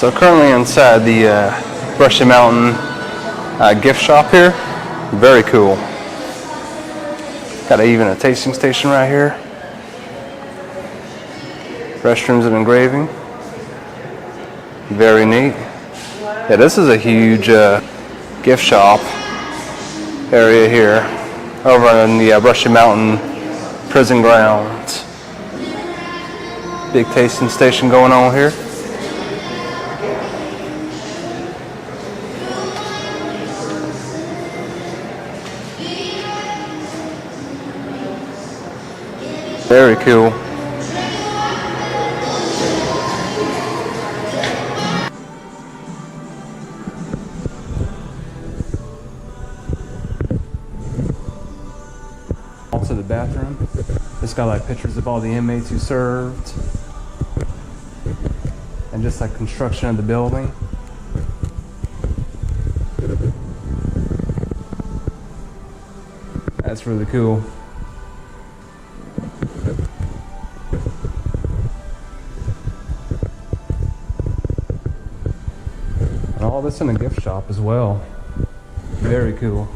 So currently inside the Brushy Mountain gift shop here. Very cool. Got even a tasting station right here. Restrooms and engraving. Very neat. Yeah, this is a huge gift shop area here over in the Brushy Mountain prison grounds. Big tasting station going on here. Very cool. Also the bathroom. It's got like pictures of all the inmates who served. And just like construction of the building. That's really cool. And all this in a gift shop as well. Very cool.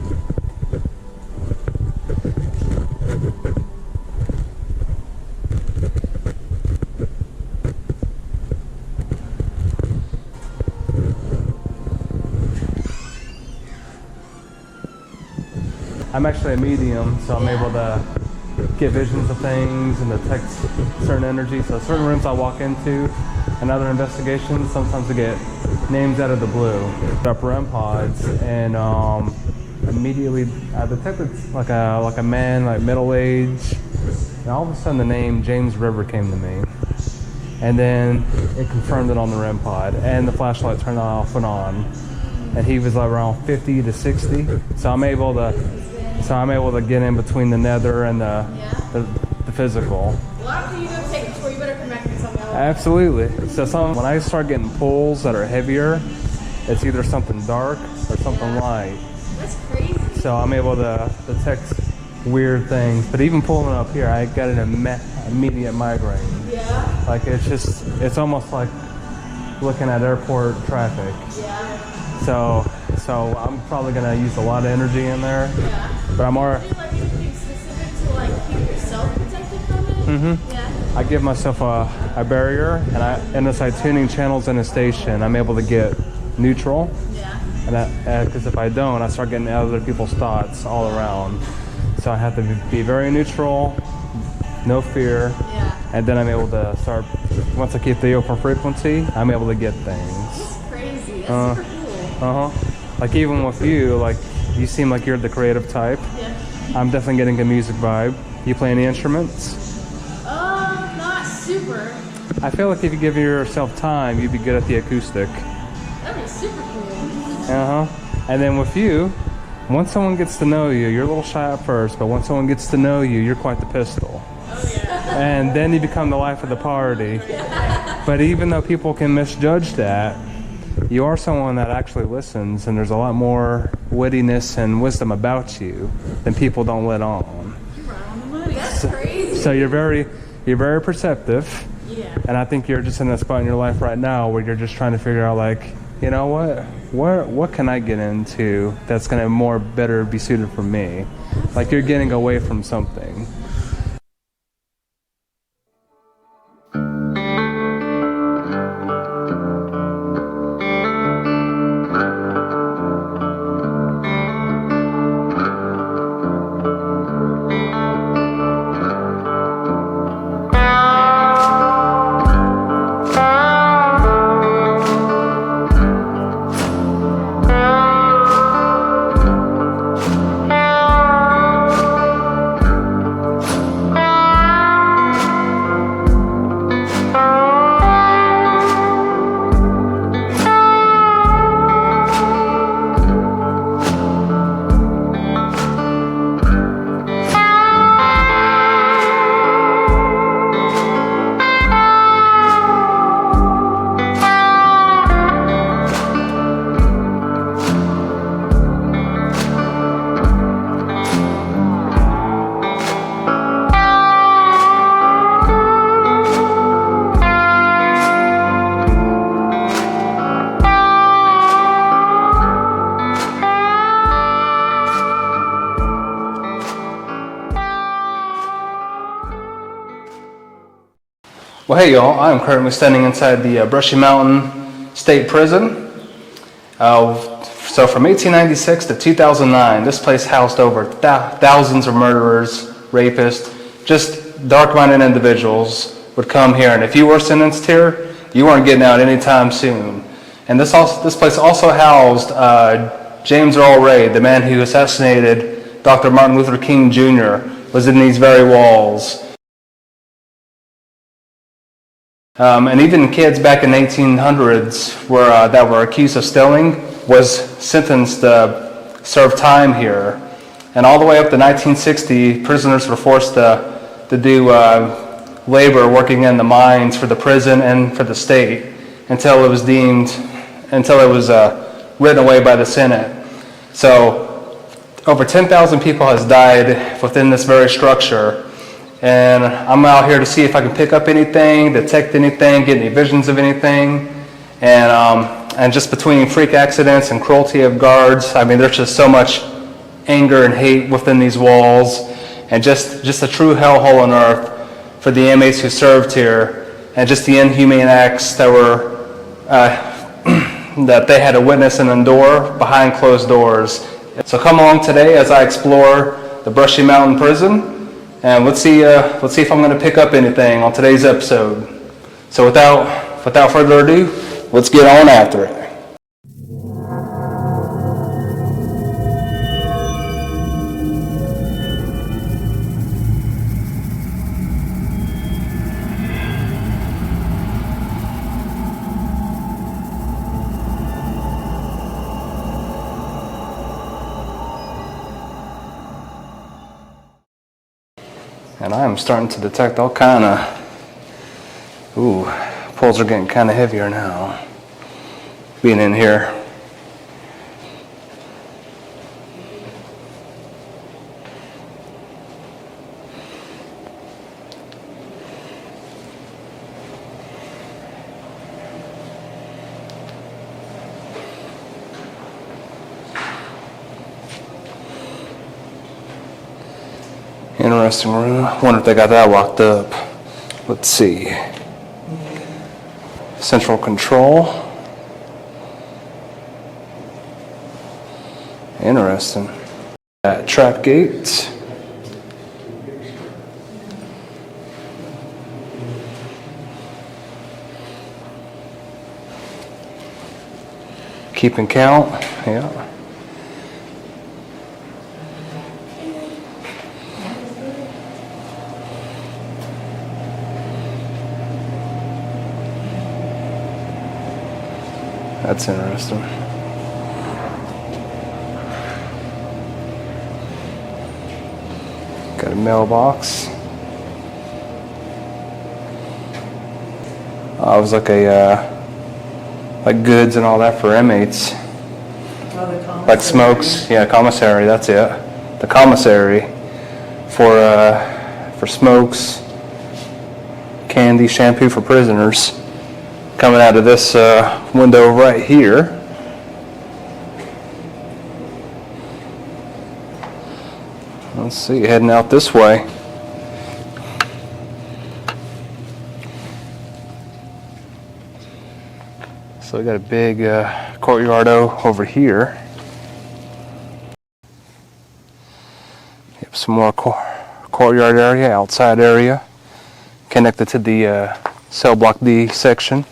I'm actually a medium, so I'm able to get visions of things and detect certain energy. So certain rooms I walk into and other investigations, sometimes I get names out of the blue. Up REM pods, and immediately I detected like a man, like middle age, and all of a sudden the name James River came to me. And then it confirmed it on the REM pod, and the flashlight turned off and on. And he was like around 50 to 60. So I'm able to get in between the nether and the physical. Well, after you go take a tour, you better come back and tell me all. Absolutely. So when I start getting pulls that are heavier, it's either something dark or something light. That's crazy. So I'm able to detect weird things. But even pulling up here, I got an immediate migraine. Yeah. Like it's almost like looking at airport traffic. Yeah. So I'm probably gonna use a lot of energy in there. Yeah. But I'm already. Like anything specific to like keep yourself protected from it? Mm-hmm. Yeah. I give myself a barrier, and as I tuning channels in a station, I'm able to get neutral. Yeah. And because if I don't, I start getting other people's thoughts all around. So I have to be very neutral, no fear. Yeah. And then I'm able to start. Once I keep the open frequency, I'm able to get things. That's crazy. That's super cool. Like even with you, like you seem like you're the creative type. Yeah. I'm definitely getting a music vibe. You play any instruments? Not super. I feel like if you give yourself time, you'd be good at the acoustic. That'd be super cool. And then with you, once someone gets to know you, you're a little shy at first, but once someone gets to know you, you're quite the pistol. Oh yeah. And then you become the life of the party. But even though people can misjudge that, you are someone that actually listens, and there's a lot more wittiness and wisdom about you than people don't let on. You're right on the money. That's crazy. So you're very perceptive. Yeah. And I think you're just in that spot in your life right now where you're just trying to figure out, like, you know what can I get into that's gonna better be suited for me? Like you're getting away from something. Well, hey y'all, I'm currently standing inside the Brushy Mountain State Prison. So from 1896 to 2009, this place housed over thousands of murderers, rapists, just dark-minded individuals would come here. And if you were sentenced here, you weren't getting out anytime soon. And this place also housed James Earl Ray, the man who assassinated Dr. Martin Luther King Jr., was in these very walls. And even kids back in the 1800s that were accused of stealing was sentenced to serve time here. And all the way up to 1960, prisoners were forced to do labor working in the mines for the prison and for the state until it was written away by the Senate. So over 10,000 people has died within this very structure. And I'm out here to see if I can pick up anything, detect anything, get any visions of anything. And just between freak accidents and cruelty of guards, I mean, there's just so much anger and hate within these walls, and just a true hellhole on earth for the inmates who served here, and just the inhumane acts that were that they had to witness and endure behind closed doors. So come along today as I explore the Brushy Mountain Prison. And let's see if I'm going to pick up anything on today's episode. So without further ado, let's get on after it. And I'm starting to detect all kind of, pulls are getting kind of heavier now, being in here. Interesting room. Wonder if they got that locked up. Let's see. Central control. Interesting. Trap gates. Keeping count. Yeah. That's interesting. Got a mailbox. Oh, it was like like goods and all that for inmates. Like smokes. Yeah, commissary. That's it. The commissary for smokes, candy, shampoo for prisoners. Coming out of this window right here. Let's see, heading out this way. So we got a big courtyard over here. Yep, some more courtyard area, outside area, connected to the cell block D section.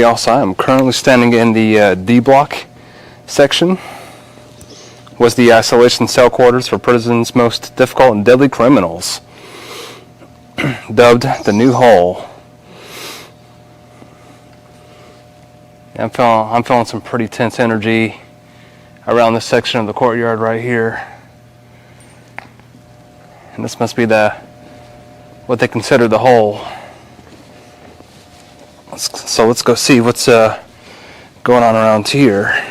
Also, I am currently standing in the D block section. Was the isolation cell quarters for prison's most difficult and deadly criminals, dubbed the New Hole. I'm feeling some pretty tense energy around this section of the courtyard right here, and this must be what they consider the hole. So let's go see what's going on around here.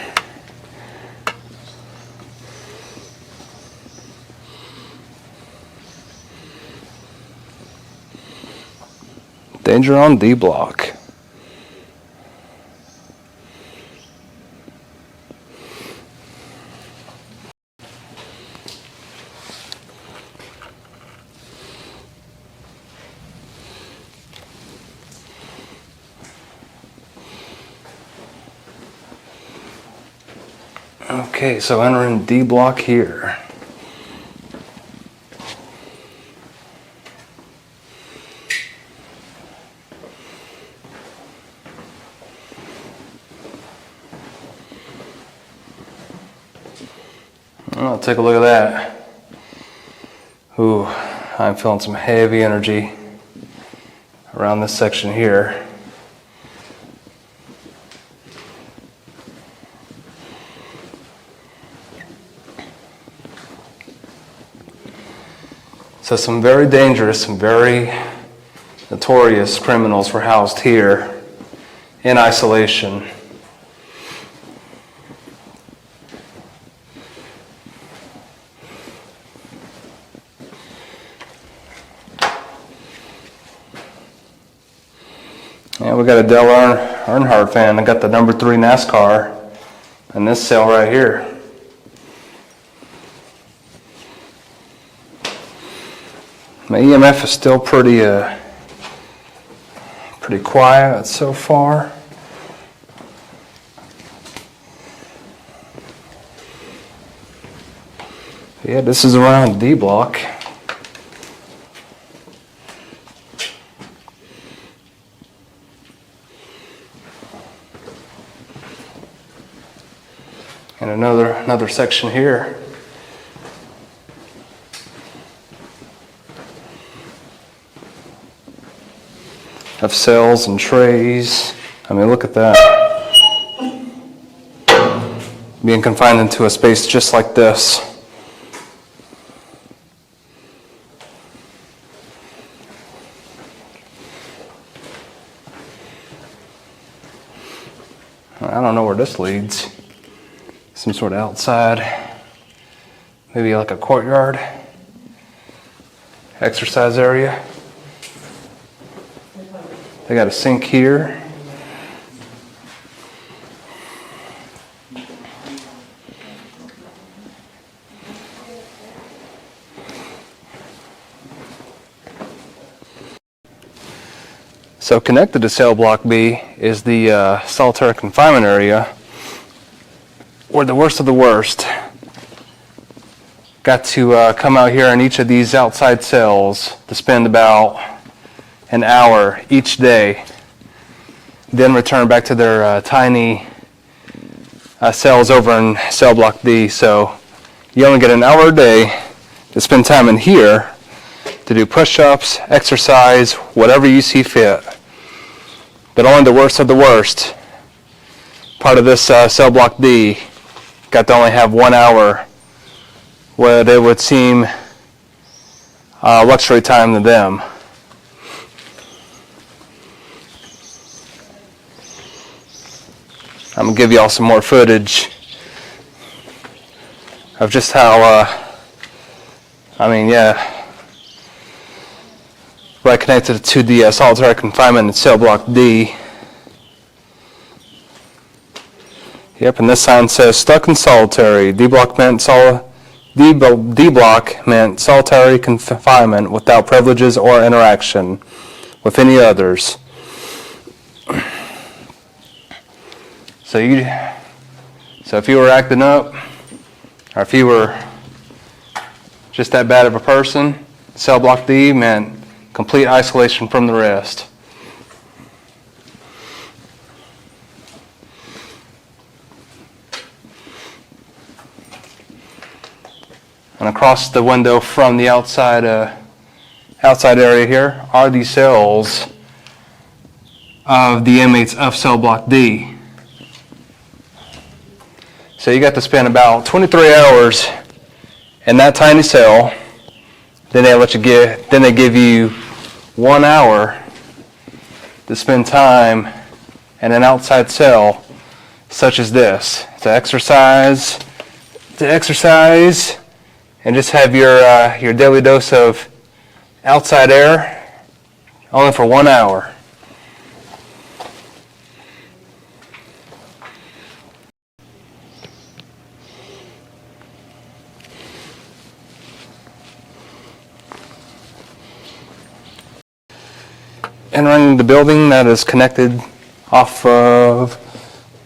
Danger on D block. Okay, so entering D block here. Oh, take a look at that. Ooh, I'm feeling some heavy energy around this section here. So some very dangerous, some very notorious criminals were housed here in isolation. Yeah, we got a Dale Earnhardt fan. I got the number 3 NASCAR in this cell right here. My EMF is still pretty quiet so far. Yeah, this is around D block. And another section here. Of cells and trays. I mean, look at that. Being confined into a space just like this. I don't know where this leads. Some sort of outside, maybe like a courtyard, exercise area. They got a sink here. So connected to cell block B is the solitary confinement area, where the worst of the worst got to come out here in each of these outside cells to spend about an hour each day, then return back to their tiny cells over in cell block D. So you only get an hour a day to spend time in here to do push-ups, exercise, whatever you see fit. But only the worst of the worst part of this cell block D got to only have 1 hour what it would seem luxury time to them. I'm going to give y'all some more footage of just how, right connected to the solitary confinement in cell block D. Yep, and this sign says stuck in solitary. D block meant solitary confinement without privileges or interaction with any others. So if you were acting up, or if you were just that bad of a person, cell block D meant complete isolation from the rest. And across the window from the outside area here are the cells of the inmates of cell block D. So you got to spend about 23 hours in that tiny cell. Then they give you 1 hour to spend time in an outside cell such as this, to exercise, and just have your daily dose of outside air, only for 1 hour. Entering the building that is connected off of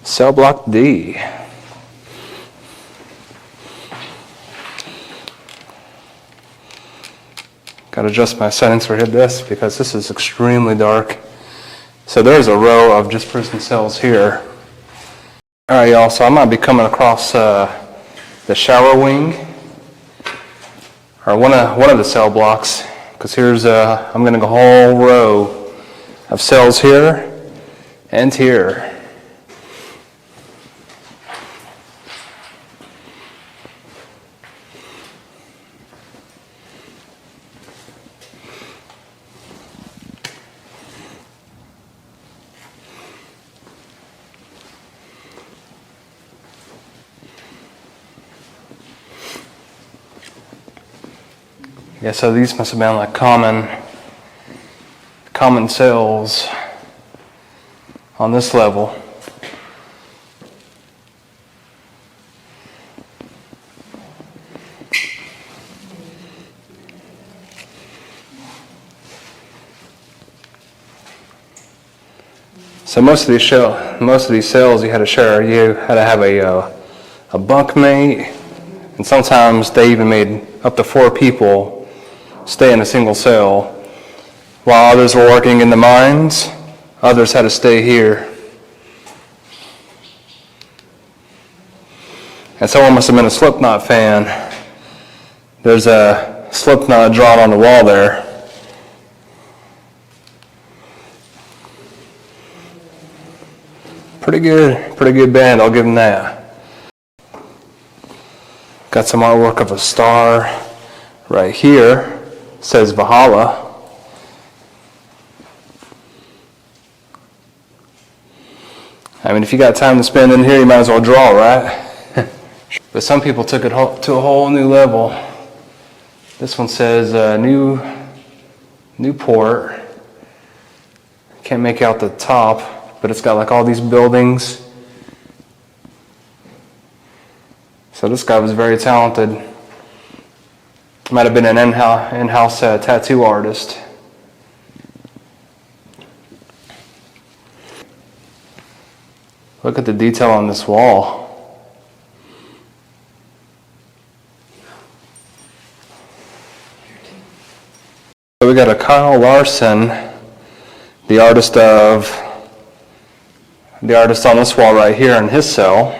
cell block D. Got to adjust my settings for this because this is extremely dark. So there's a row of just prison cells here. All right, y'all, so I might be coming across the shower wing, or one of the cell blocks, because here's I'm going to go a whole row of cells here and here. Yeah, so these must have been like common cells on this level. So most of these cells you had to share. You had to have a bunkmate, and sometimes they even made up to 4 people stay in a single cell. While others were working in the mines, others had to stay here. And someone must have been a Slipknot fan. There's a Slipknot drawn on the wall there. Pretty good band, I'll give them that. Got some artwork of a star right here. It says Valhalla. I mean, if you got time to spend in here, you might as well draw, right? But some people took it to a whole new level. This one says Newport. Can't make out the top, but it's got like all these buildings. So this guy was very talented. Might have been an in-house tattoo artist. Look at the detail on this wall. So we got a Kyle Larson, the artist on this wall right here in his cell.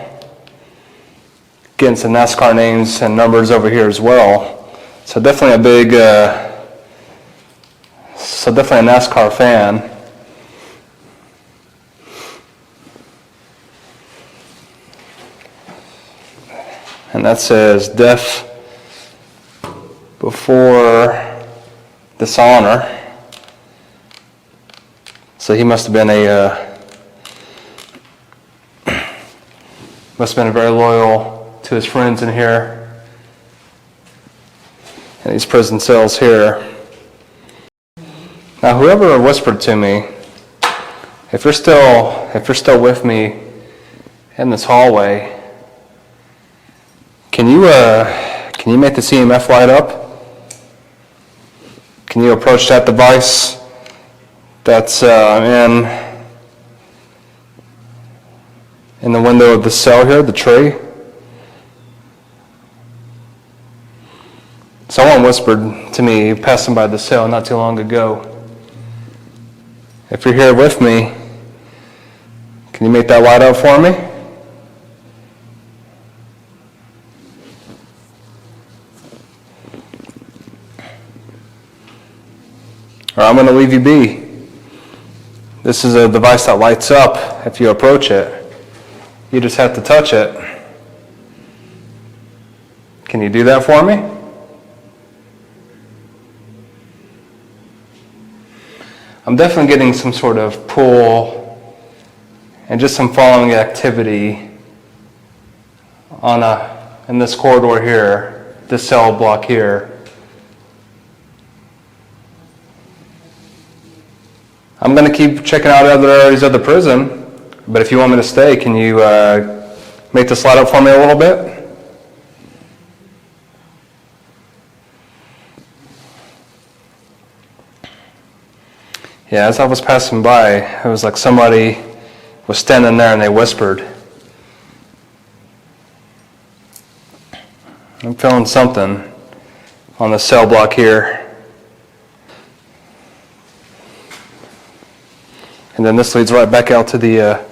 Getting some NASCAR names and numbers over here as well. So definitely a NASCAR fan. And that says death before dishonor. So he must have been very loyal to his friends in here. And these prison cells here. Now, whoever whispered to me, if you're still with me in this hallway, can you make the CMF light up? Can you approach that device that's in the window of the cell here, the tree? Someone whispered to me passing by the cell not too long ago. If you're here with me, can you make that light up for me? or I'm going to leave you be. This is a device that lights up if you approach it. You just have to touch it. Can you do that for me? I'm definitely getting some sort of pull and just some following activity in this corridor here, this cell block here. I'm going to keep checking out other areas of the prison, but if you want me to stay, can you make this light up for me a little bit? Yeah, as I was passing by, it was like somebody was standing there and they whispered. I'm feeling something on the cell block here. And then this leads right back out to the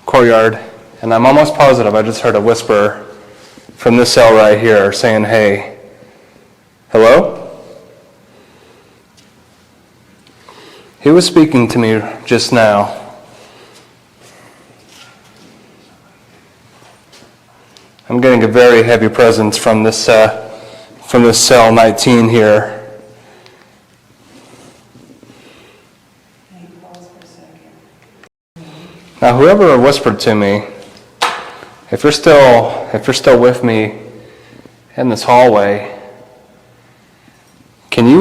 courtyard. And I'm almost positive I just heard a whisper from this cell right here saying, "Hey, hello?" He was speaking to me just now. I'm getting a very heavy presence from this cell 19 here. Now, whoever whispered to me, if you're still with me in this hallway, can you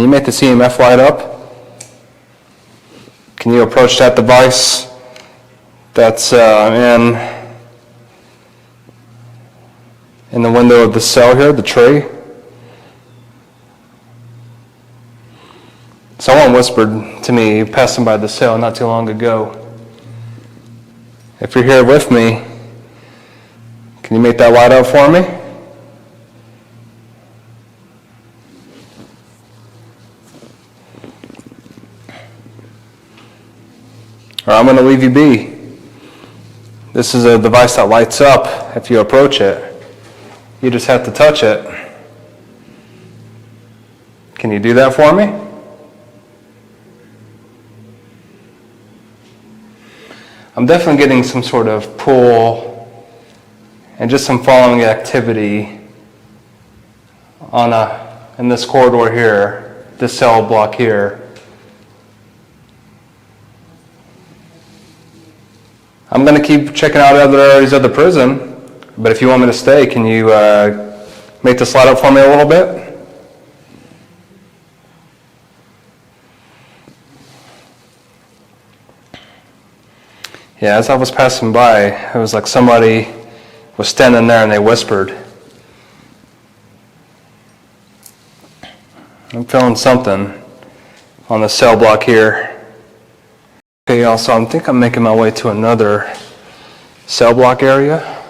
make the CMF light up? Can you approach that device that's in the window of the cell here, the tray? Someone whispered to me passing by the cell not too long ago. If you're here with me, can you make that light up for me? Or I'm going to leave you be. This is a device that lights up if you approach it. You just have to touch it. Can you do that for me? I'm definitely getting some sort of pull and just some following activity in this corridor here, this cell block here. I'm going to keep checking out other areas of the prison, but if you want me to stay, can you make this light up for me a little bit? Yeah, as I was passing by, it was like somebody was standing there and they whispered. I'm feeling something on the cell block here. Okay, also, I think I'm making my way to another cell block area.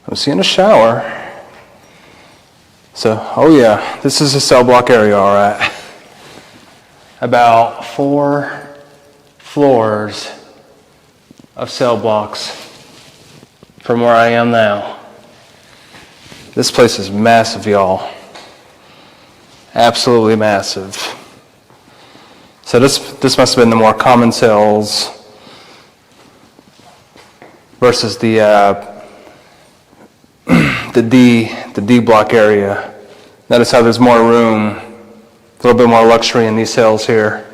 I'm seeing a shower. So, oh yeah, this is a cell block area, all right. About 4 floors of cell blocks from where I am now. This place is massive, y'all. Absolutely massive. So this must have been the more common cells versus the D block area. Notice how there's more room, a little bit more luxury in these cells here.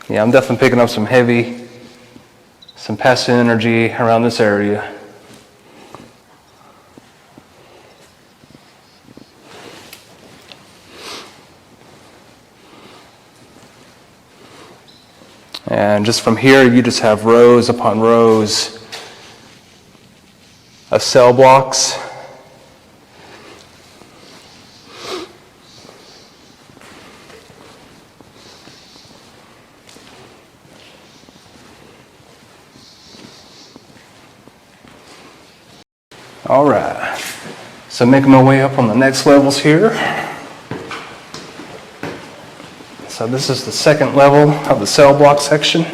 Yeah, I'm definitely picking up some passive energy around this area. And just from here, you just have rows upon rows of cell blocks. All right, so making my way up on the next levels here. So this is the second level of the cell block section.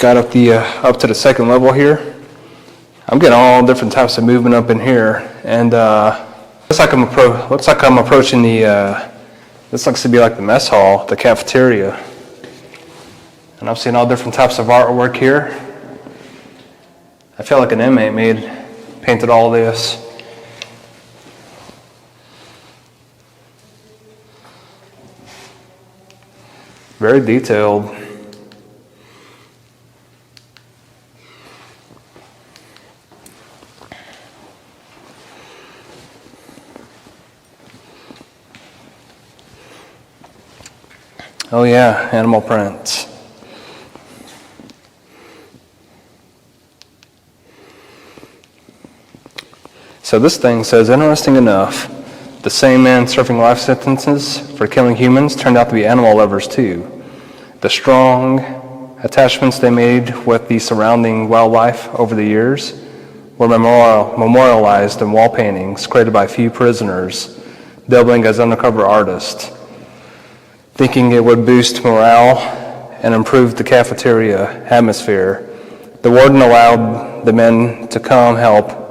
got up to the second level here. I'm getting all different types of movement up in here, and looks like I'm approaching this looks to be like the mess hall, the cafeteria, and I'm seeing all different types of artwork here. I feel like an inmate painted all this. Very detailed. Oh yeah, animal prints. So this thing says, interesting enough, the same men serving life sentences for killing humans turned out to be animal lovers too. The strong attachments they made with the surrounding wildlife over the years were memorialized in wall paintings created by a few prisoners, doubling as undercover artists, thinking it would boost morale and improve the cafeteria atmosphere. The warden allowed the men to come help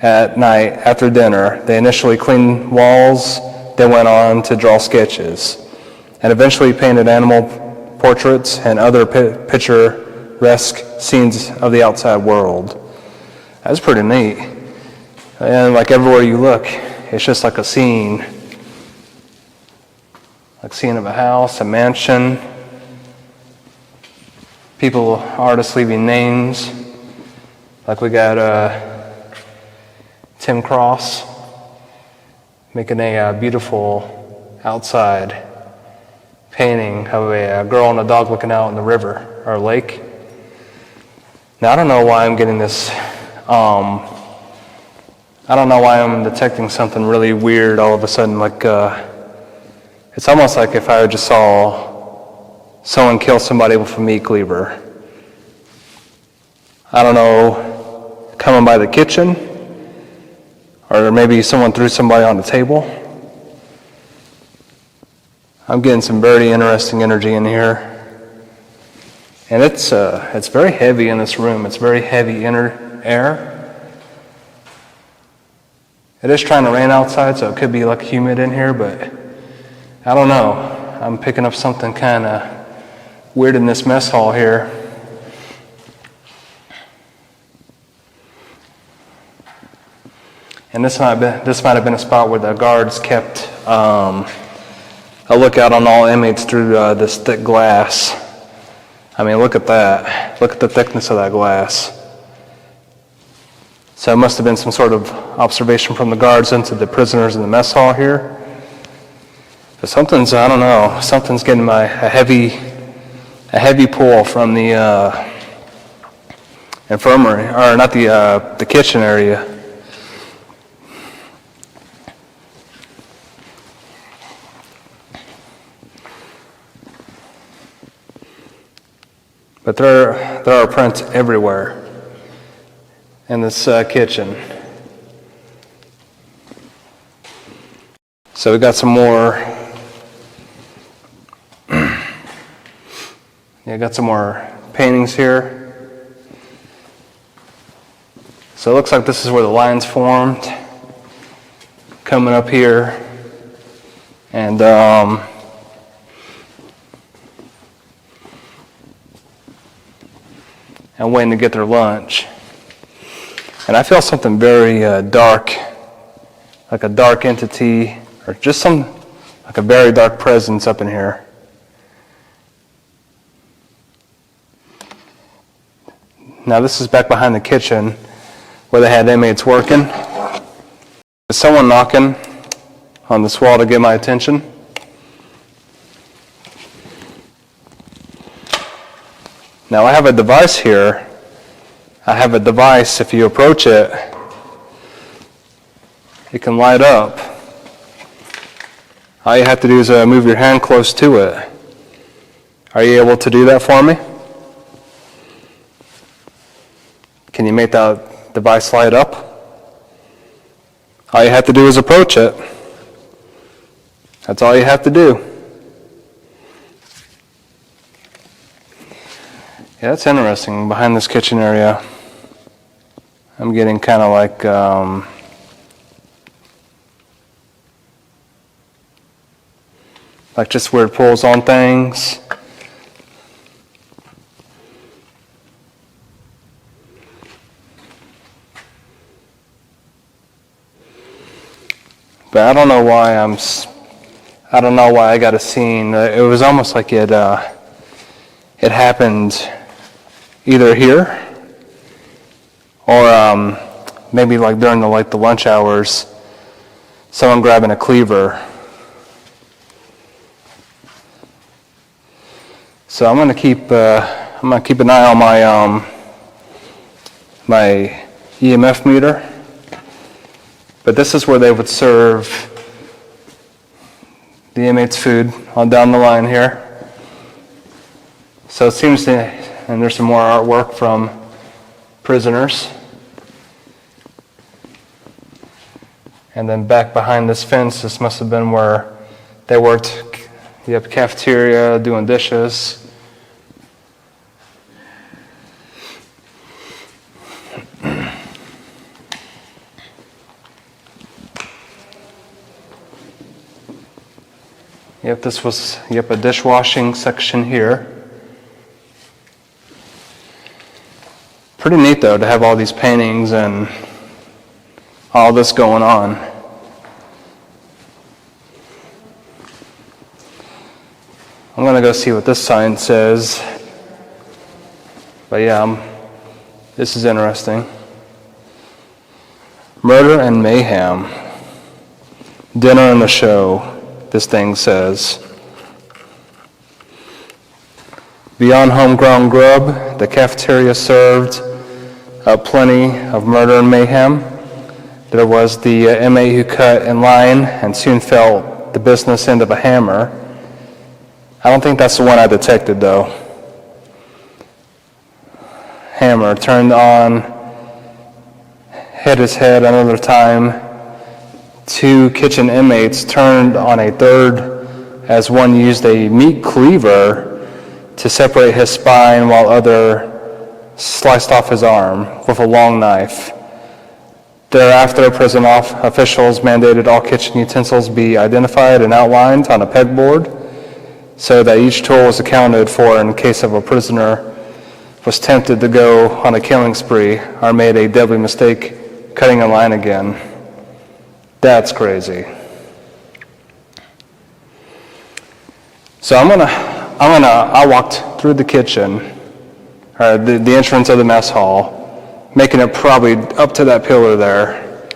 at night after dinner. They initially cleaned walls, then went on to draw sketches, and eventually painted animal portraits and other picturesque scenes of the outside world. That's pretty neat. And like everywhere you look, it's just like a scene. Like scene of a house, a mansion. People, artists leaving names. Like we got Tim Cross making a beautiful outside painting of a girl and a dog looking out in the river or lake. Now I don't know why I'm getting this, I don't know why I'm detecting something really weird all of a sudden, like it's almost like if I just saw someone kill somebody with a meat cleaver. I don't know, coming by the kitchen, or maybe someone threw somebody on the table. I'm getting some very interesting energy in here. And it's very heavy in this room. It's very heavy inner air. It is trying to rain outside, so it could be like humid in here, but I don't know. I'm picking up something kind of weird in this mess hall here. And this might have been a spot where the guards kept a lookout on all inmates through this thick glass. I mean, look at that. Look at the thickness of that glass. So it must have been some sort of observation from the guards into the prisoners in the mess hall here. But something's, I don't know, something's getting a heavy pull from the infirmary, or not the kitchen area. But there are prints everywhere in this kitchen. So we got some more. Got some more paintings here. So it looks like this is where the lines formed. Coming up here, and waiting to get their lunch. And I feel something very dark, like a dark entity, or just like a very dark presence up in here. Now this is back behind the kitchen where they had inmates working. Is someone knocking on this wall to get my attention? Now I have a device here. I have a device, if you approach it, it can light up. All you have to do is move your hand close to it. Are you able to do that for me? Can you make that device light up? All you have to do is approach it. That's all you have to do. Yeah, that's interesting. Behind this kitchen area, I'm getting kind of like just weird pulls on things. But I don't know why I got a scene. It was almost like it happened either here or maybe like during the lunch hours, someone grabbing a cleaver. So I'm gonna keep an eye on my EMF meter. But this is where they would serve the inmates' food on down the line here. So it seems to, and there's some more artwork from prisoners. And then back behind this fence, this must have been where they worked. You have cafeteria, doing dishes. Yep, this was a dishwashing section here. Pretty neat though to have all these paintings and all this going on. I'm gonna go see what this sign says. But yeah, this is interesting. Murder and mayhem. Dinner and the show. This thing says, beyond homegrown grub, the cafeteria served plenty of murder and mayhem. There was the inmate who cut in line and soon felt the business end of a hammer. I don't think that's the one I detected though. Hammer turned on, hit his head another time. 2 kitchen inmates turned on a third as one used a meat cleaver to separate his spine while other sliced off his arm with a long knife. Thereafter, prison officials mandated all kitchen utensils be identified and outlined on a pegboard so that each tool was accounted for in case of a prisoner was tempted to go on a killing spree or made a deadly mistake cutting a line again. That's crazy. So I walked through the kitchen, or the entrance of the mess hall, making it probably up to that pillar there.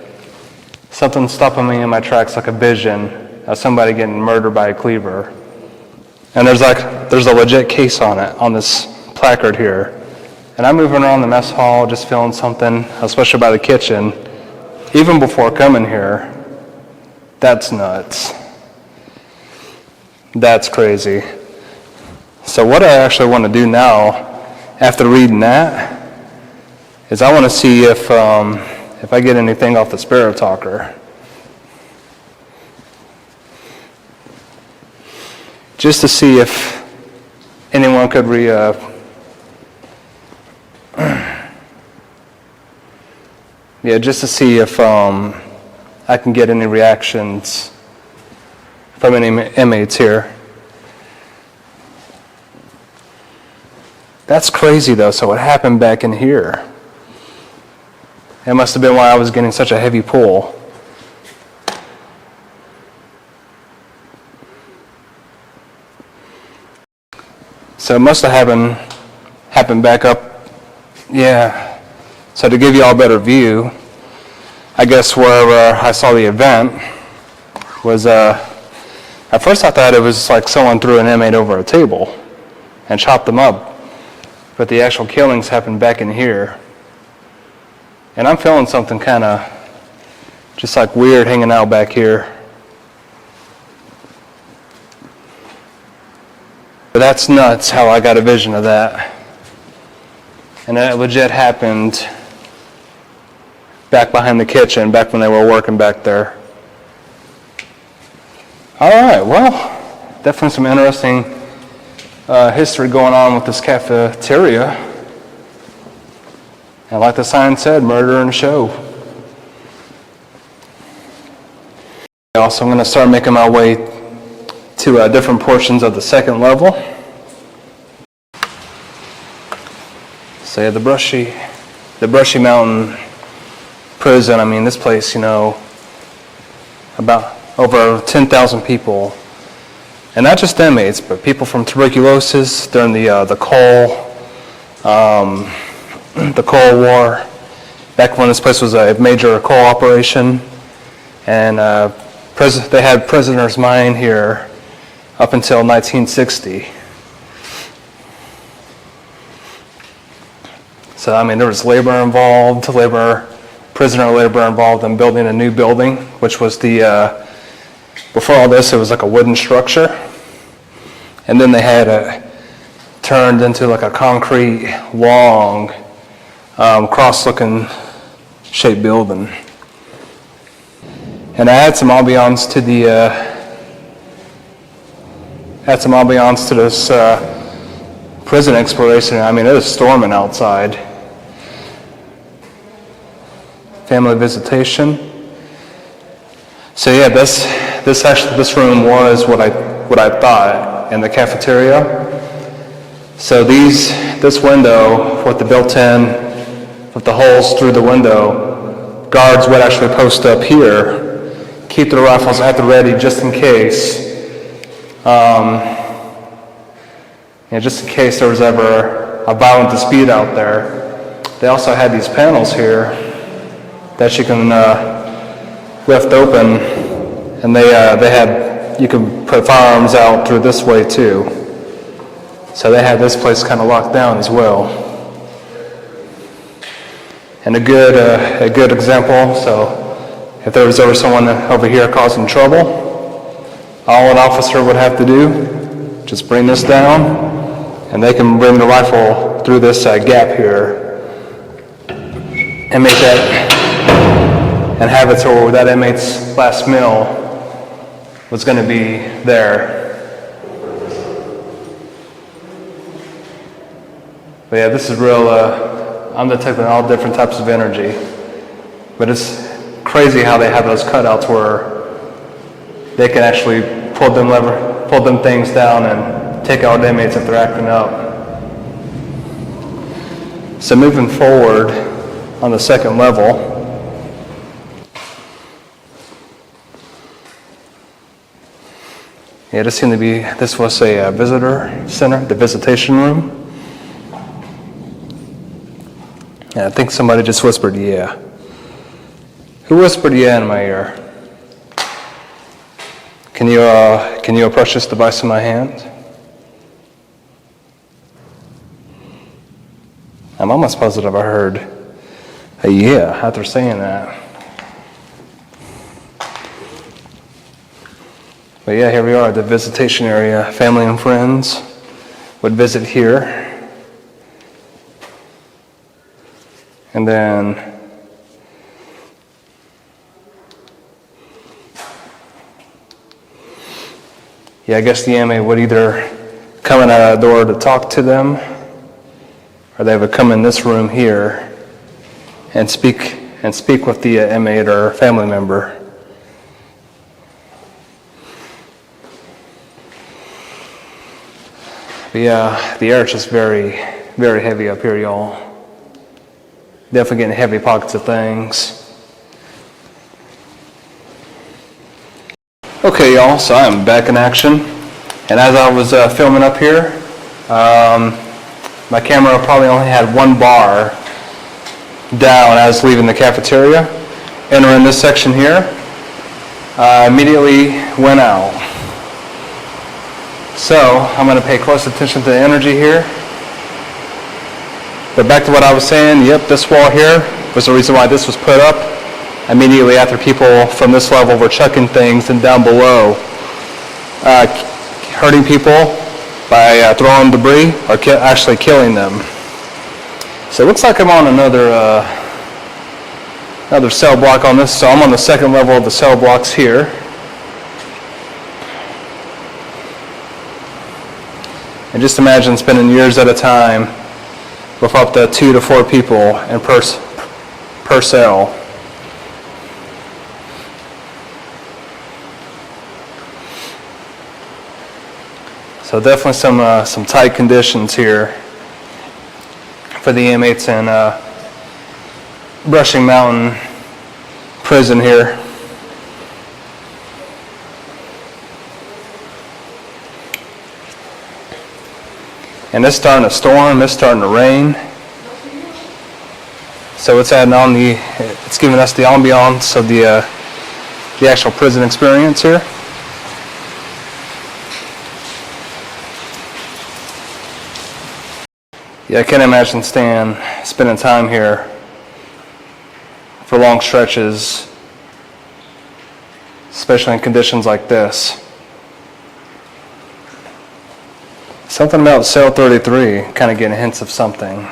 Something stopping me in my tracks like a vision of somebody getting murdered by a cleaver. And there's a legit case on it, on this placard here. And I'm moving around the mess hall, just feeling something, especially by the kitchen, even before coming here. That's nuts. That's crazy. So what I actually want to do now, after reading that, is I want to see if I get anything off the Spirit Talker. Just to see if anyone could just to see if I can get any reactions from any inmates here. That's crazy though, so what happened back in here? It must have been why I was getting such a heavy pull. So it must have happened back up, yeah. So to give you all a better view, I guess where I saw the event was, at first I thought it was like someone threw an inmate over a table and chopped them up. But the actual killings happened back in here. And I'm feeling something kind of just like weird hanging out back here. But that's nuts how I got a vision of that. And that legit happened back behind the kitchen, back when they were working back there. All right, well, definitely some interesting history going on with this cafeteria. And like the sign said, murder and show. Also, I'm going to start making my way to different portions of the second level. So yeah, the Brushy Mountain Prison. I mean, this place, about over 10,000 people, and not just inmates, but people from tuberculosis during the Coal War. Back when this place was a major coal operation, and they had prisoners mine here up until 1960. So I mean, there was prisoner labor involved in building a new building, which was before all this, it was like a wooden structure. And then they had it turned into like a concrete, long, cross-looking shaped building. And I had some ambiance to this prison exploration. I mean, it was storming outside. Family visitation. So yeah, this room was what I thought in the cafeteria. So this window with the built-in, with the holes through the window, guards would actually post up here, keep their rifles at the ready just in case. Just in case there was ever a violent dispute out there. They also had these panels here that you can lift open, and you can put firearms out through this way too. So they had this place kind of locked down as well. And a good example. So if there was ever someone over here causing trouble, all an officer would have to do, just bring this down, and they can bring the rifle through this gap here and make that, and have it so that inmate's last meal was going to be there. But yeah, this is real, I'm detecting all different types of energy. But it's crazy how they have those cutouts where they can actually pull them things down and take out inmates if they're acting up. So moving forward on the second level, yeah, this was a visitor center, the visitation room. And I think somebody just whispered, yeah. Who whispered yeah in my ear? Can you approach this device in my hand? I'm almost positive I heard a yeah after saying that. But yeah, here we are at the visitation area. Family and friends would visit here. And then I guess the inmate would either come in at a door to talk to them, or they would come in this room here and speak with the inmate or family member. But yeah, the air is just very, very heavy up here, y'all. Definitely getting heavy pockets of things. Okay, y'all, so I'm back in action. And as I was filming up here, my camera probably only had one bar down as I was leaving the cafeteria. Entering this section here, immediately went out. So I'm going to pay close attention to the energy here. But back to what I was saying, yep, this wall here was the reason why this was put up. Immediately after people from this level were chucking things, and down below, hurting people by throwing debris or actually killing them. So it looks like I'm on another cell block on this. So I'm on the second level of the cell blocks here. And And just imagine spending years at a time with up to 2 to 4 people in per cell. So definitely some tight conditions here for the inmates in Brushy Mountain Prison here. And it's starting to storm, it's starting to rain. So it's adding on it's giving us the ambiance of the actual prison experience here. Yeah, I can't imagine spending time here for long stretches, especially in conditions like this. Something about cell 33, kind of getting hints of something.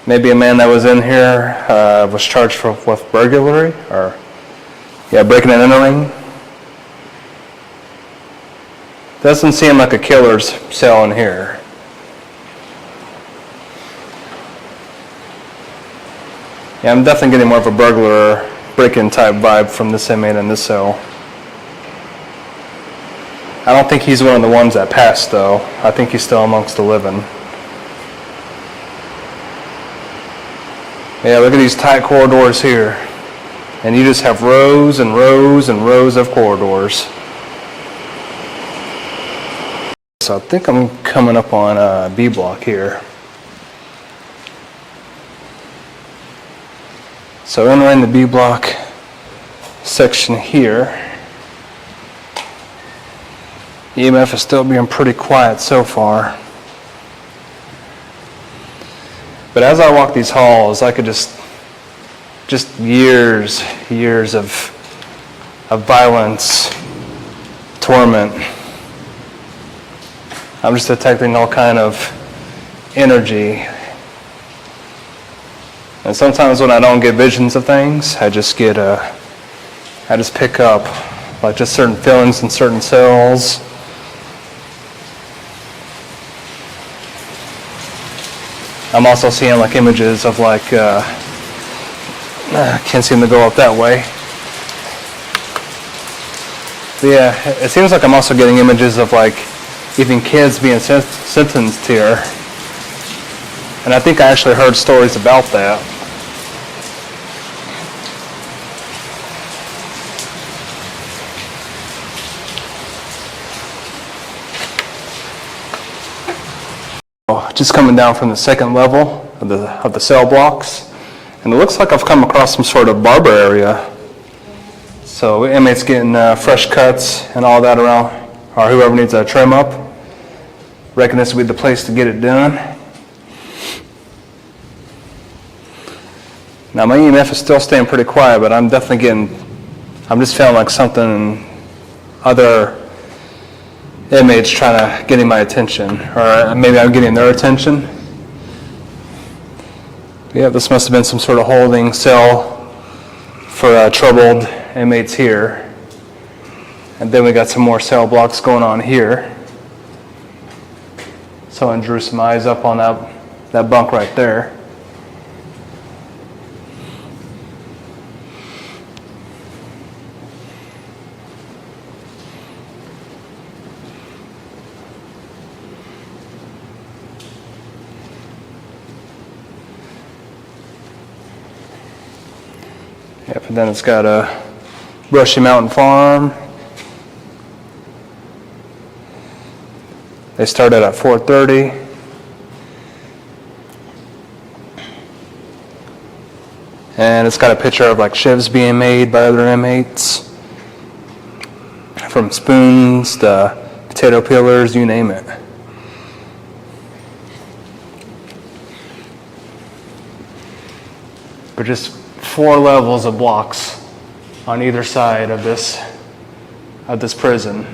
Maybe a man that was in here was charged with burglary, or breaking and entering. Doesn't seem like a killer's cell in here. Yeah, I'm definitely getting more of a burglar break-in type vibe from this inmate in this cell. I don't think he's one of the ones that passed, though. I think he's still amongst the living. Yeah, look at these tight corridors here. And you just have rows and rows and rows of corridors. So I think I'm coming up on B block here. So entering the B block section here. EMF is still being pretty quiet so far. But as I walk these halls, I could just years of violence, torment. I'm just detecting all kind of energy. And sometimes when I don't get visions of things, I just pick up like just certain feelings in certain cells. I'm also seeing like images of like, can't seem to go up that way. But yeah, it seems like I'm also getting images of like even kids being sentenced here. And I think I actually heard stories about that. Just coming down from the second level of the cell blocks, and it looks like I've come across some sort of barber area. So inmates getting fresh cuts and all that around, or whoever needs a trim up. Reckon this would be the place to get it done. Now my EMF is still staying pretty quiet, but I'm just feeling like something other inmates trying to getting my attention, or maybe I'm getting their attention. Yeah, this must have been some sort of holding cell for troubled inmates here. And then we got some more cell blocks going on here. Someone drew some eyes up on that bunk right there. Yep, and then it's got a Brushy Mountain Farm. They started at 4:30. And it's got a picture of like shivs being made by other inmates. From spoons to potato peelers, you name it. But just 4 levels of blocks on either side of this prison.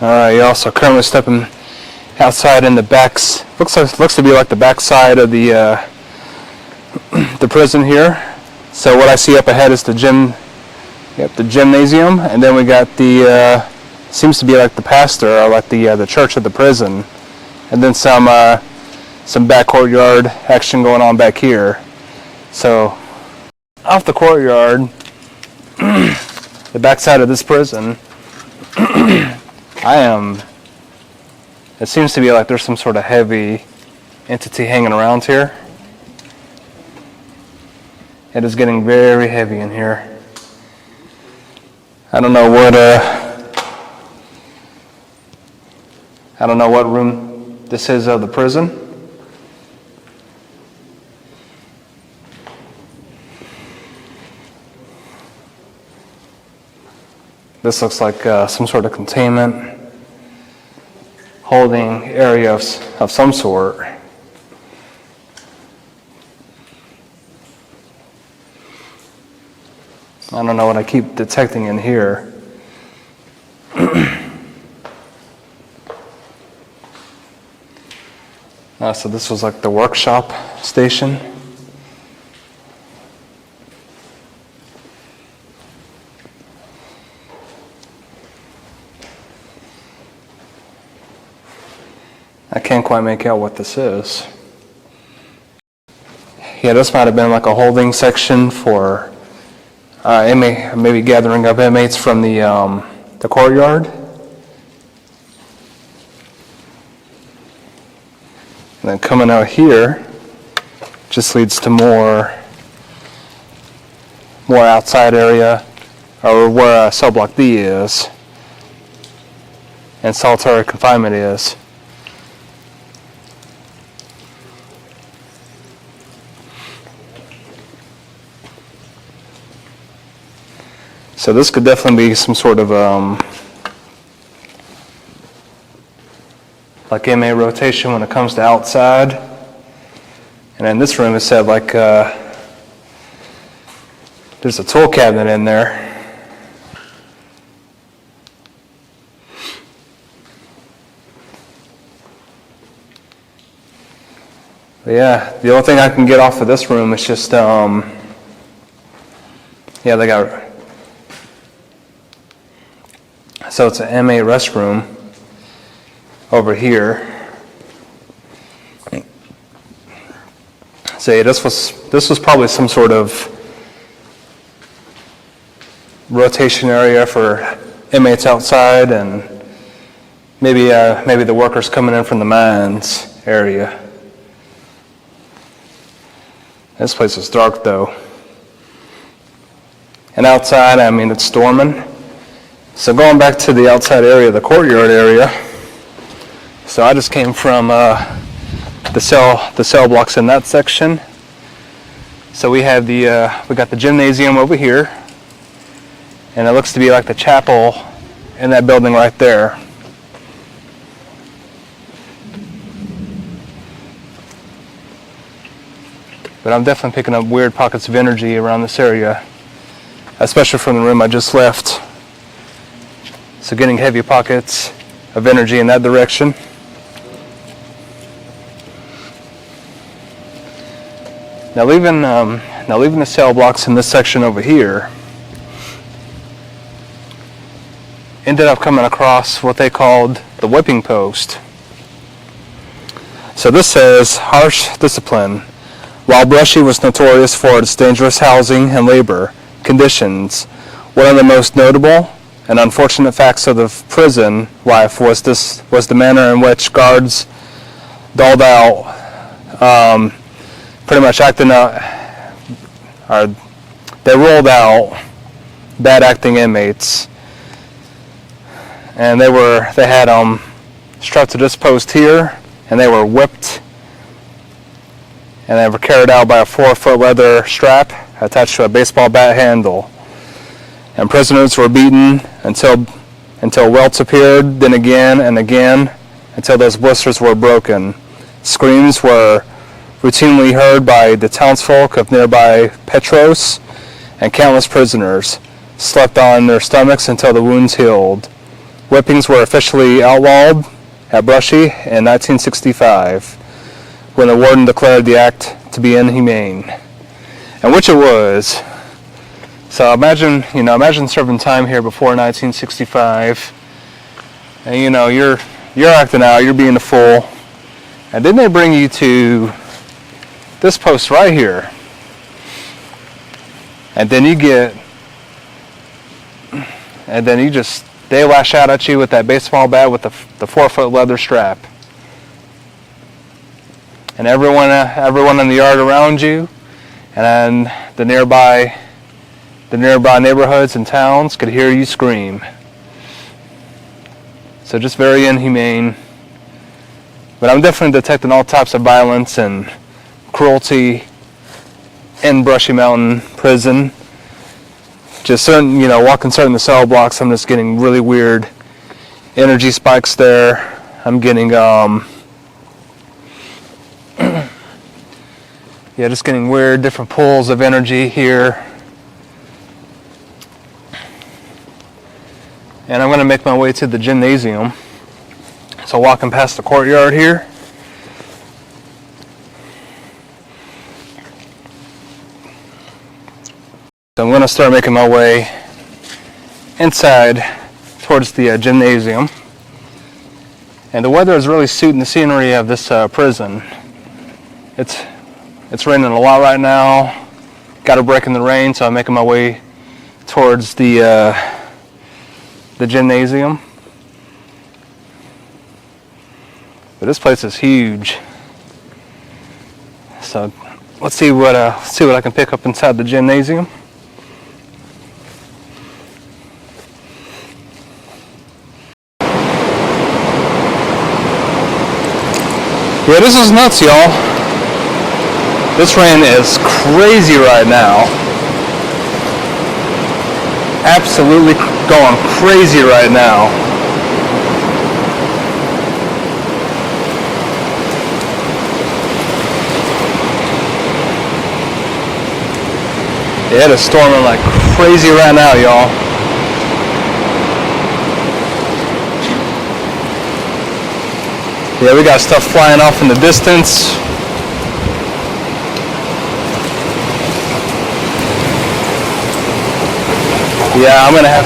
All right, you're also currently stepping outside in the backs. Looks to be like the back side of the prison here. So what I see up ahead is the gymnasium, and then we got the seems to be like the pastor or like the church of the prison, and then some back courtyard action going on back here. So off the courtyard, the backside of this prison, it seems to be like there's some sort of heavy entity hanging around here. It is getting very heavy in here. I don't know what room this is of the prison. This looks like some sort of containment holding area of some sort. I don't know what I keep detecting in here. So this was like the workshop station. I can't quite make out what this is. Yeah, this might have been like a holding section for maybe gathering up inmates from the courtyard. And then coming out here just leads to more outside area, or where cell block B is and solitary confinement is. So this could definitely be some sort of like inmate rotation when it comes to outside. And in this room it said like there's a tool cabinet in there. But yeah, the only thing I can get off of this room is just yeah, they got. So it's an MA restroom over here. So yeah, this was probably some sort of rotation area for inmates outside, and maybe the workers coming in from the mines area. This place is dark though. And outside, I mean, it's storming. So going back to the outside area, the courtyard area. So I just came from the cell blocks in that section. So we have we got the gymnasium over here, and it looks to be like the chapel in that building right there. But I'm definitely picking up weird pockets of energy around this area, especially from the room I just left. So getting heavy pockets of energy in that direction. Now leaving the cell blocks in this section over here, ended up coming across what they called the whipping post. So this says harsh discipline. While Brushy was notorious for its dangerous housing and labor conditions, one of the most notable and unfortunate facts of the prison life was the manner in which guards doled out, pretty much acting out, or they rolled out bad acting inmates, and they had strapped to this post here, and they were whipped, and they were carried out by a 4-foot leather strap attached to a baseball bat handle. And prisoners were beaten until welts appeared, then again and again, until those blisters were broken. Screams were routinely heard by the townsfolk of nearby Petros, and countless prisoners slept on their stomachs until the wounds healed. Whippings were officially outlawed at Brushy in 1965, when the warden declared the act to be inhumane. and which it was. So imagine serving time here before 1965, and you're acting out, you're being a fool, and then they bring you to this post right here, and then they lash out at you with that baseball bat with the 4-foot leather strap, and everyone in the yard around you, and then the nearby neighborhoods and towns could hear you scream. So just very inhumane. But I'm definitely detecting all types of violence and cruelty in Brushy Mountain Prison. Just walking certain the cell blocks, I'm just getting really weird energy spikes there. I'm getting just getting weird different pulls of energy here. And I'm going to make my way to the gymnasium. So walking past the courtyard here. So I'm going to start making my way inside towards the gymnasium. And the weather is really suiting the scenery of this prison. It's raining a lot right now. Got a break in the rain, so I'm making my way towards the gymnasium. But this place is huge. So let's see what I can pick up inside the gymnasium. Yeah, this is nuts, y'all. This rain is crazy right now. Absolutely going crazy right now. Yeah, it is storming like crazy right now, y'all. Yeah, we got stuff flying off in the distance. Yeah, I'm gonna have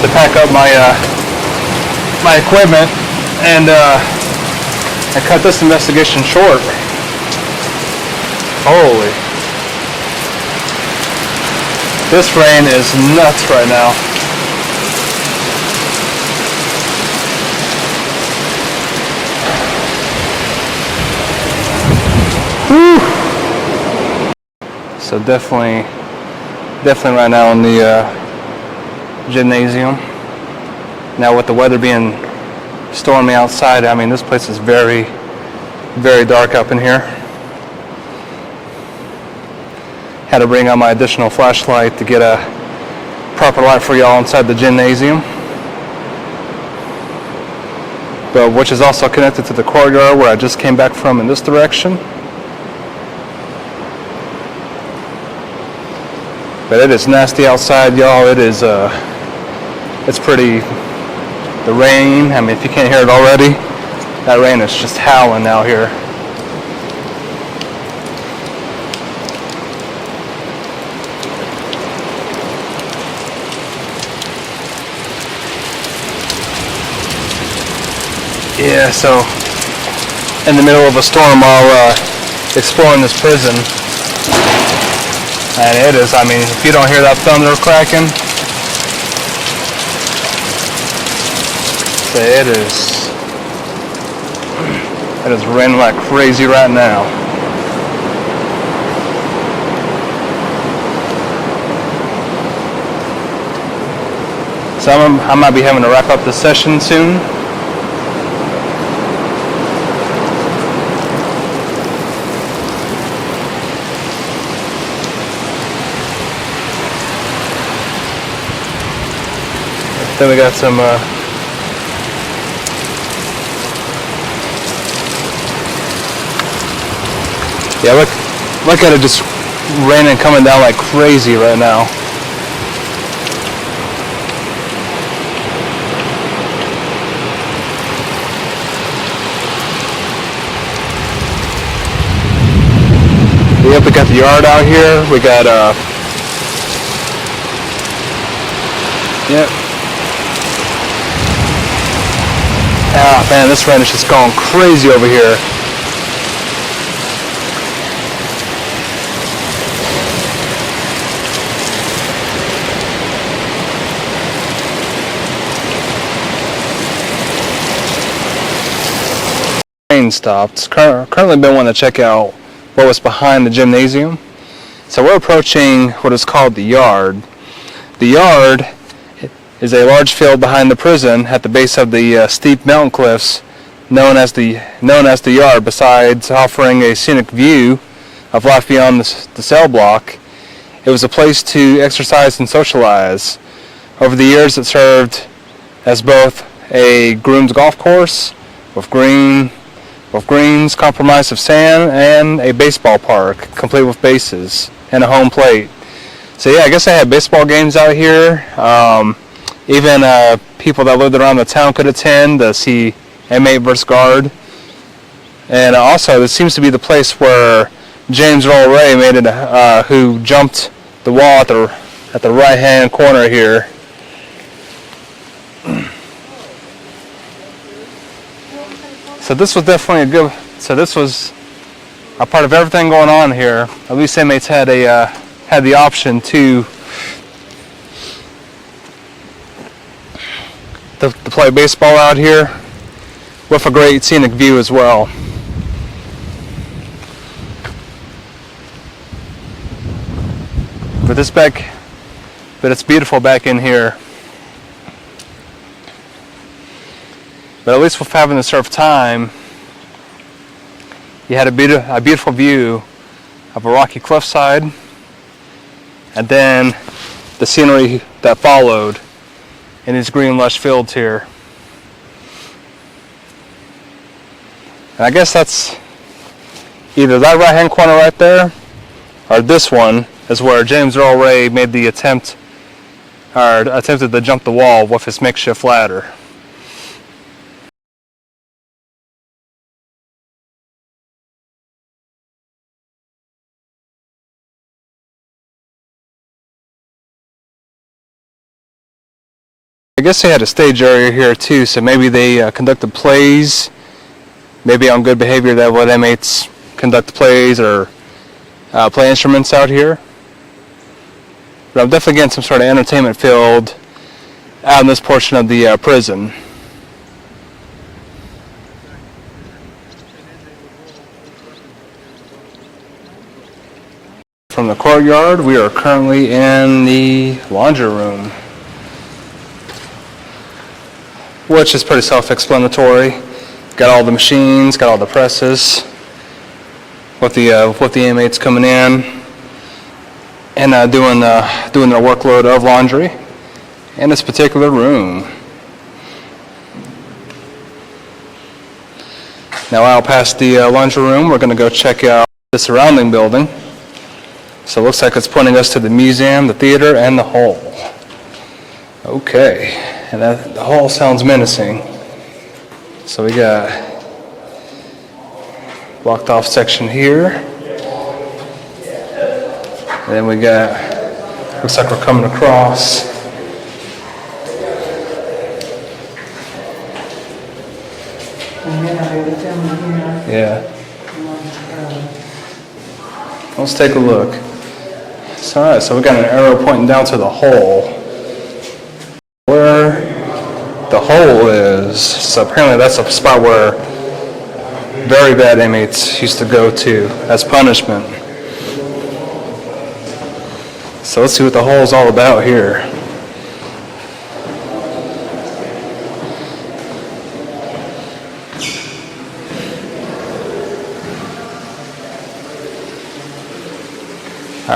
to pack up my my equipment and cut this investigation short. Holy, this rain is nuts right now. Whew. So definitely right now in the gymnasium. Now with the weather being stormy outside, I mean this place is very, very dark up in here. Had to bring out my additional flashlight to get a proper light for y'all inside the gymnasium. But which is also connected to the courtyard where I just came back from in this direction. But it is nasty outside, y'all. It is, it's pretty, the rain, I mean, if you can't hear it already, that rain is just howling out here. Yeah, so, in the middle of a storm while exploring this prison. And it is, I mean, if you don't hear that thunder cracking, it is raining like crazy right now. So I might be having to wrap up the session soon. Then we got some yeah, look at it just raining coming down like crazy right now. the yard out here. We got yep. Ah man, this rain is just going crazy over here. Rain stopped. Currently been wanting to check out what was behind the gymnasium. So we're approaching what is called the yard. The yard is a large field behind the prison at the base of the steep mountain cliffs known as the yard. Besides offering a scenic view of life beyond the cell block, it was a place to exercise and socialize. Over the years it served as both a groomed golf course with greens compromised of sand, and a baseball park complete with bases and a home plate. So yeah, I guess they had baseball games out here. Even people that lived around the town could attend to see inmate versus guard. And also, this seems to be the place where James Earl Ray made it, who jumped the wall at the right-hand corner here. So this was definitely this was a part of everything going on here. At least inmates had the option to play baseball out here with a great scenic view as well. But it's beautiful back in here. But at least with having to serve time, you had a beautiful view of a rocky cliffside, and then the scenery that followed in these green lush fields here. And I guess that's either that right hand corner right there, or this one is where James Earl Ray made the attempted to jump the wall with his makeshift ladder. I guess they had a stage area here too, so maybe they conducted plays, maybe on good behavior that would inmates conduct plays or play instruments out here. But I'm definitely getting some sort of entertainment field out in this portion of the prison. From the courtyard, we are currently in the laundry room, which is pretty self-explanatory. Got all the machines, got all the presses, with the inmates coming in and doing their workload of laundry in this particular room. Now out past the laundry room, we're going to go check out the surrounding building. So it looks like it's pointing us to the museum, the theater, and the hall. Okay, and the hall sounds menacing. So we got blocked off section here. And then we got, looks like we're coming across. Yeah. Let's take a look. So, all right, so we got an arrow pointing down to the hole. Where the hole is, so apparently that's a spot where very bad inmates used to go to as punishment. So let's see what the hole is all about here.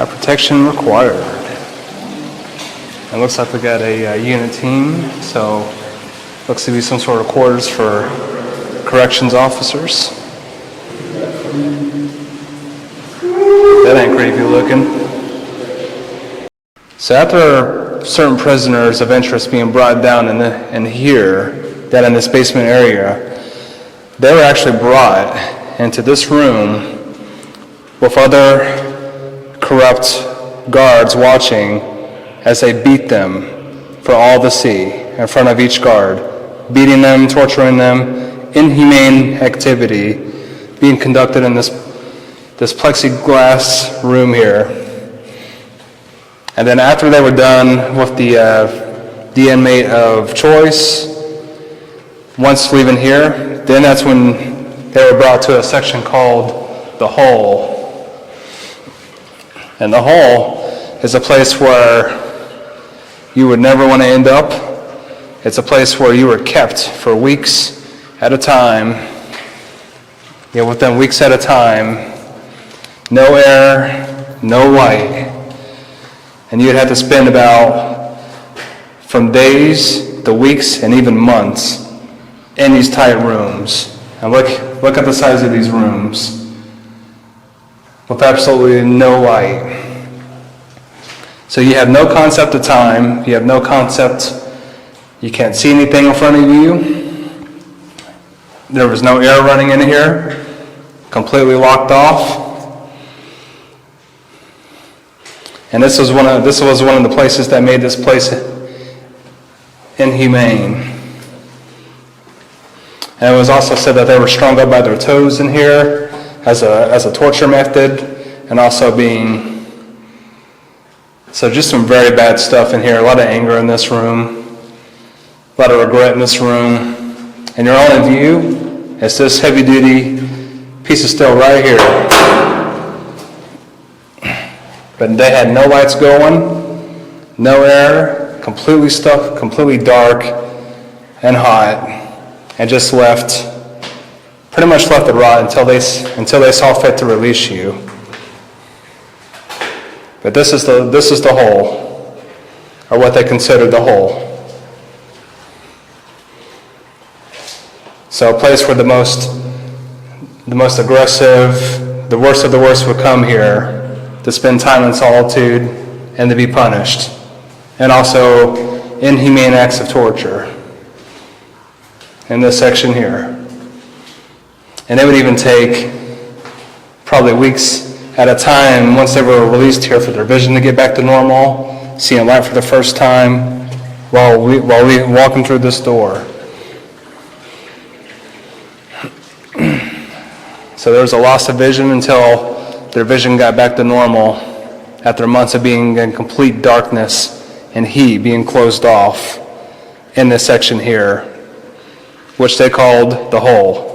Protection required. It looks like we got a unit team, so looks to be some sort of quarters for corrections officers. That ain't creepy looking. So after certain prisoners of interest being brought down in this basement area, they were actually brought into this room with other corrupt guards watching as they beat them for all to see in front of each guard, beating them, torturing them, inhumane activity being conducted in this plexiglass room here. And then after they were done with the inmate of choice, once leaving here, then that's when they were brought to a section called the hole. And the hole is a place where you would never want to end up. It's a place where you were kept for weeks at a time. Within weeks at a time, no air, no light. And you'd have to spend from days to weeks and even months in these tight rooms. And look at the size of these rooms with absolutely no light. So you have no concept of time. You have no concept. You can't see anything in front of you. There was no air running in here. Completely locked off. And this was one of the places that made this place inhumane. And it was also said that they were strung up by their toes in here as a torture method, and also so just some very bad stuff in here. A lot of anger in this room, a lot of regret in this room. And your only view is this heavy-duty piece of steel right here. But they had no lights going, no air, completely stuck, completely dark and hot, and just pretty much left it rot until they saw fit to release you. But this is the hole, or what they considered the hole. So a place where the most aggressive, the worst of the worst would come here to spend time in solitude and to be punished, and also inhumane acts of torture in this section here. And it would even take probably weeks at a time once they were released here for their vision to get back to normal, seeing light for the first time while we walking through this door. So there was a loss of vision until their vision got back to normal after months of being in complete darkness and heat, being closed off in this section here, which they called the hole.